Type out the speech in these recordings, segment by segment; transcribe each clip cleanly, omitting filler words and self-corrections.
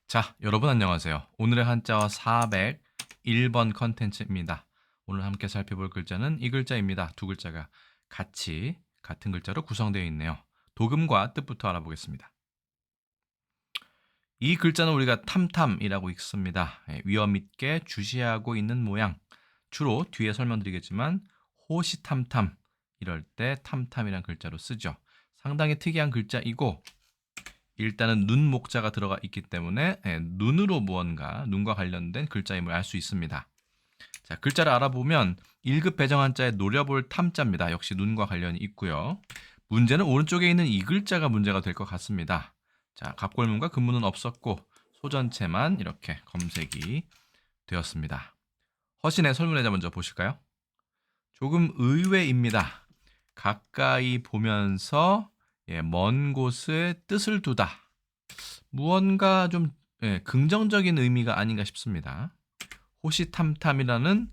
자, 여러분 안녕하세요. 오늘의 한자어 401번 컨텐츠입니다. 오늘 함께 살펴볼 글자는 이 글자입니다. 두 글자가 같이 같은 글자로 구성되어 있네요. 도금과 뜻부터 알아보겠습니다. 이 글자는 우리가 탐탐이라고 읽습니다. 위험 있게 주시하고 있는 모양. 주로 뒤에 설명드리겠지만 호시탐탐 이럴 때 탐탐이라는 글자로 쓰죠. 상당히 특이한 글자이고 일단은 눈 목자가 들어가 있기 때문에 눈으로 무언가 눈과 관련된 글자임을 알 수 있습니다. 자, 글자를 알아보면 1급 배정 한자에 노려볼 탐자입니다. 역시 눈과 관련이 있고요. 문제는 오른쪽에 있는 이 글자가 문제가 될 것 같습니다. 자, 갑골문과 근문은 없었고 소전체만 이렇게 검색이 되었습니다. 허신의 설문의자 먼저 보실까요? 조금 의외입니다. 가까이 보면서 먼 곳에 뜻을 두다. 무언가 좀 긍정적인 의미가 아닌가 싶습니다. 호시탐탐이라는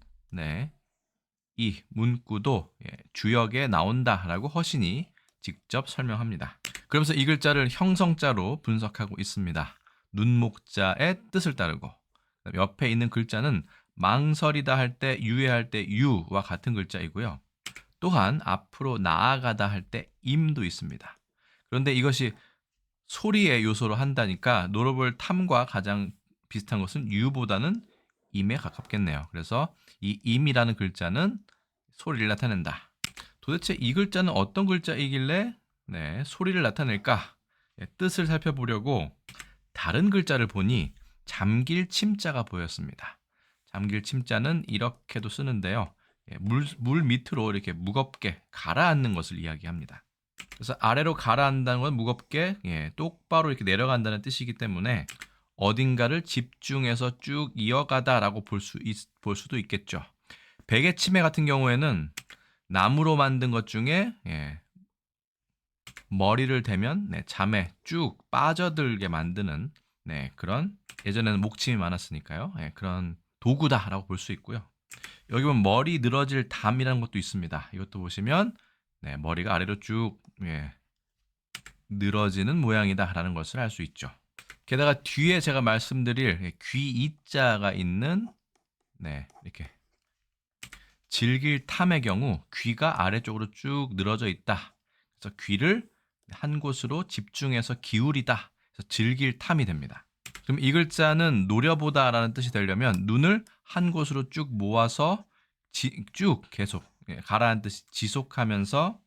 이 문구도 주역에 나온다라고 허신이 직접 설명합니다. 그러면서 이 글자를 형성자로 분석하고 있습니다. 눈목자의 뜻을 따르고 옆에 있는 글자는 망설이다 할 때 유예할 때 유와 같은 글자이고요. 또한 앞으로 나아가다 할 때 임도 있습니다. 그런데 이것이 소리의 요소로 한다니까 노려볼 탐과 가장 비슷한 것은 유보다는 임에 가깝겠네요. 그래서 이 임이라는 글자는 소리를 나타낸다. 도대체 이 글자는 어떤 글자이길래 소리를 나타낼까? 뜻을 살펴보려고 다른 글자를 보니 잠길 침자가 보였습니다. 잠길 침자는 이렇게도 쓰는데요. 물 밑으로 이렇게 무겁게 가라앉는 것을 이야기합니다. 그래서 아래로 가라앉는다는 건 무겁게 똑바로 이렇게 내려간다는 뜻이기 때문에 어딘가를 집중해서 쭉 이어가다라고 볼 수도 있겠죠. 베개 치매 같은 경우에는 나무로 만든 것 중에 머리를 대면 잠에 쭉 빠져들게 만드는 그런 예전에는 목침이 많았으니까요. 그런 도구다라고 볼 수 있고요. 여기 보면 머리 늘어질 담이라는 것도 있습니다. 이것도 보시면 머리가 아래로 쭉 늘어지는 모양이다라는 것을 알 수 있죠. 게다가 뒤에 제가 말씀드릴 귀이자가 있는 이렇게 질길 탐의 경우 귀가 아래쪽으로 쭉 늘어져 있다. 그래서 귀를 한 곳으로 집중해서 기울이다. 그래서 질길 탐이 됩니다. 그럼 이 글자는 노려보다라는 뜻이 되려면 눈을 한 곳으로 쭉 모아서 쭉 계속 가라앉듯이 지속하면서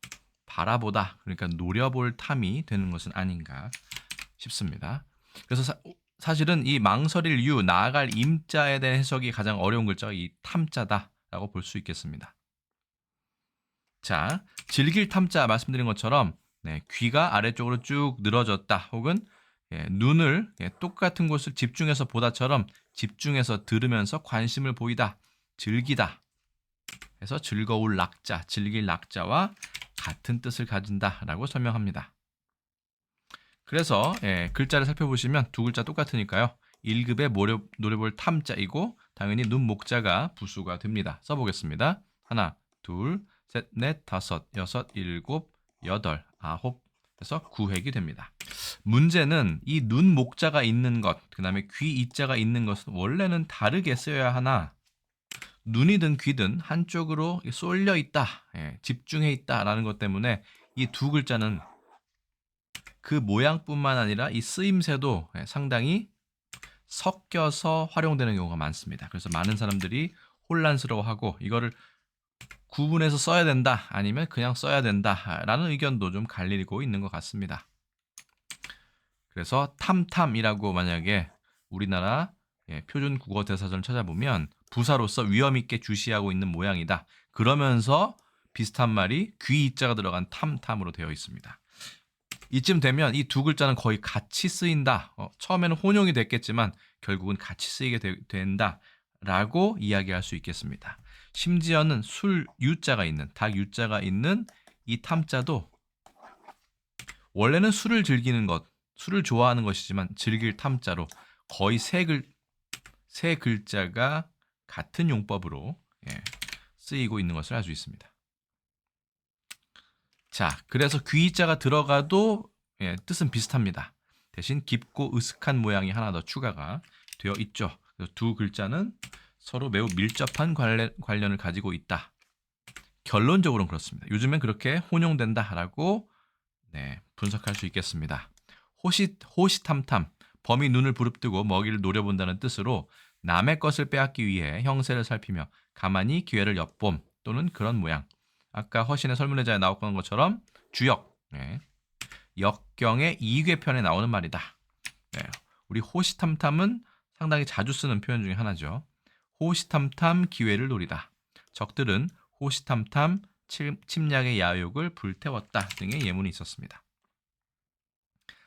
바라보다, 그러니까 노려볼 탐이 되는 것은 아닌가 싶습니다. 그래서 사실은 이 망설일 유, 나아갈 임자에 대한 해석이 가장 어려운 글자가 이 탐자다라고 볼 수 있겠습니다. 자, 질길 탐자 말씀드린 것처럼 귀가 아래쪽으로 쭉 늘어졌다, 혹은 눈을 똑같은 곳을 집중해서 보다처럼 집중해서 들으면서 관심을 보이다, 즐기다 해서 즐거울 낙자, 즐길 낙자와 같은 뜻을 가진다라고 설명합니다. 그래서 글자를 살펴보시면 두 글자 똑같으니까요. 1급의 노려볼 탐자이고 당연히 눈 목자가 부수가 됩니다. 써보겠습니다. 하나, 둘, 셋, 넷, 다섯, 여섯, 일곱, 여덟, 아홉 해서 9획이 됩니다. 문제는 이 눈 목자가 있는 것, 그 다음에 귀 이자가 있는 것은 원래는 다르게 쓰여야 하나 눈이든 귀든 한쪽으로 쏠려 있다, 집중해 있다라는 것 때문에 이 두 글자는 그 모양뿐만 아니라 이 쓰임새도 상당히 섞여서 활용되는 경우가 많습니다. 그래서 많은 사람들이 혼란스러워하고 이거를 구분해서 써야 된다, 아니면 그냥 써야 된다라는 의견도 좀 갈리고 있는 것 같습니다. 그래서 탐탐이라고 만약에 우리나라 표준 국어 대사전을 찾아보면 부사로서 위험 있게 주시하고 있는 모양이다. 그러면서 비슷한 말이 귀이자가 들어간 탐탐으로 되어 있습니다. 이쯤 되면 이 두 글자는 거의 같이 쓰인다. 처음에는 혼용이 됐겠지만 결국은 같이 쓰이게 된다라고 이야기할 수 있겠습니다. 심지어는 술 유자가 있는, 닭 유자가 있는 이 탐자도 원래는 술을 즐기는 것, 술을 좋아하는 것이지만 즐길 탐자로 거의 세 글자가 같은 용법으로 쓰이고 있는 것을 알 수 있습니다. 자, 그래서 귀자가 들어가도 뜻은 비슷합니다. 대신 깊고 으슥한 모양이 하나 더 추가가 되어 있죠. 그래서 두 글자는 서로 매우 밀접한 관련을 가지고 있다. 결론적으로는 그렇습니다. 요즘엔 그렇게 혼용된다라고 분석할 수 있겠습니다. 호시탐탐, 범이 눈을 부릅뜨고 먹이를 노려본다는 뜻으로 남의 것을 빼앗기 위해 형세를 살피며 가만히 기회를 엿봄 또는 그런 모양. 아까 허신의 설문의자에 나왔던 것처럼 주역, 역경의 이괴편에 나오는 말이다. 우리 호시탐탐은 상당히 자주 쓰는 표현 중에 하나죠. 호시탐탐 기회를 노리다. 적들은 호시탐탐 침략의 야욕을 불태웠다 등의 예문이 있었습니다.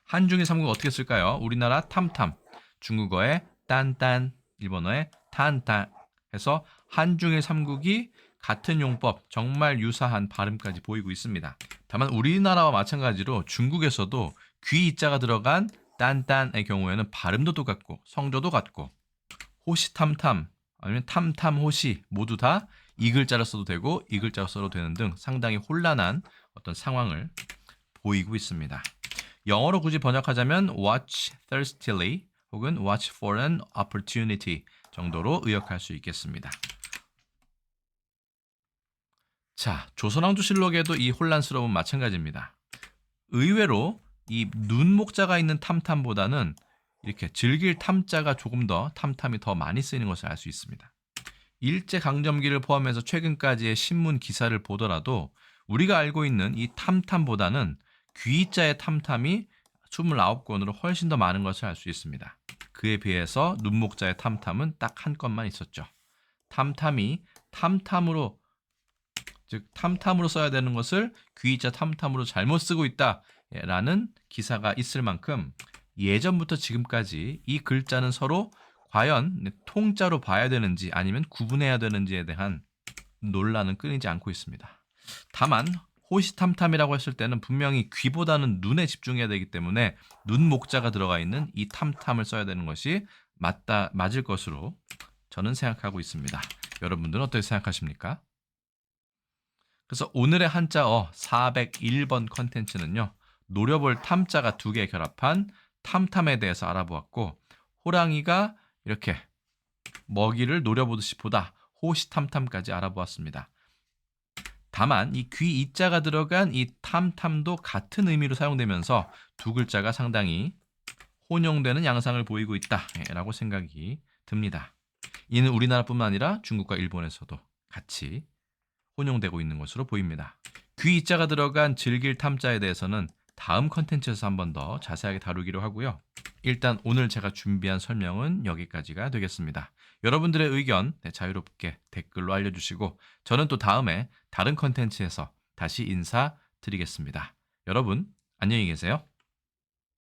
한중일 삼국 어떻게 쓸까요? 우리나라 탐탐, 중국어의 딴딴, 일본어의 탄탄 해서 한중일 삼국이 같은 용법, 정말 유사한 발음까지 보이고 있습니다. 다만 우리나라와 마찬가지로 중국에서도 귀 이자가 들어간 딴딴의 경우에는 발음도 똑같고 성조도 같고 호시탐탐 아니면 탐탐호시 모두 다 이 글자로 써도 되고 이 글자로 써도 되는 등 상당히 혼란한 어떤 상황을 보이고 있습니다. 영어로 굳이 번역하자면 watch thirstily 혹은 watch for an opportunity 정도로 의역할 수 있겠습니다. 자, 조선왕조실록에도 이 혼란스러움은 마찬가지입니다. 의외로 이 눈목자가 있는 탐탐보다는 이렇게 즐길 탐자가 조금 더 탐탐이 더 많이 쓰이는 것을 알 수 있습니다. 일제강점기를 포함해서 최근까지의 신문 기사를 보더라도 우리가 알고 있는 이 탐탐보다는 귀자의 탐탐이 29건으로 훨씬 더 많은 것을 알 수 있습니다. 그에 비해서 눈목자의 탐탐은 딱 한 건만 있었죠. 탐탐이 탐탐으로 즉 탐탐으로 써야 되는 것을 귀자 탐탐으로 잘못 쓰고 있다라는 기사가 있을 만큼 예전부터 지금까지 이 글자는 서로 과연 통자로 봐야 되는지 아니면 구분해야 되는지에 대한 논란은 끊이지 않고 있습니다. 다만 호시탐탐이라고 했을 때는 분명히 귀보다는 눈에 집중해야 되기 때문에 눈목자가 들어가 있는 이 탐탐을 써야 되는 것이 맞을 것으로 저는 생각하고 있습니다. 여러분들은 어떻게 생각하십니까? 그래서 오늘의 한자어 401번 컨텐츠는요. 노려볼 탐자가 두 개 결합한 탐탐에 대해서 알아보았고 호랑이가 이렇게 먹이를 노려보듯이 보다 호시탐탐까지 알아보았습니다. 다만 이 귀 이자가 들어간 이 탐탐도 같은 의미로 사용되면서 두 글자가 상당히 혼용되는 양상을 보이고 있다라고 생각이 듭니다. 이는 우리나라뿐만 아니라 중국과 일본에서도 같이 혼용되고 있는 것으로 보입니다. 귀 이자가 들어간 즐길 탐자에 대해서는 다음 컨텐츠에서 한 번 더 자세하게 다루기로 하고요. 일단 오늘 제가 준비한 설명은 여기까지가 되겠습니다. 여러분들의 의견 자유롭게 댓글로 알려주시고 저는 또 다음에 다른 컨텐츠에서 다시 인사드리겠습니다. 여러분 안녕히 계세요.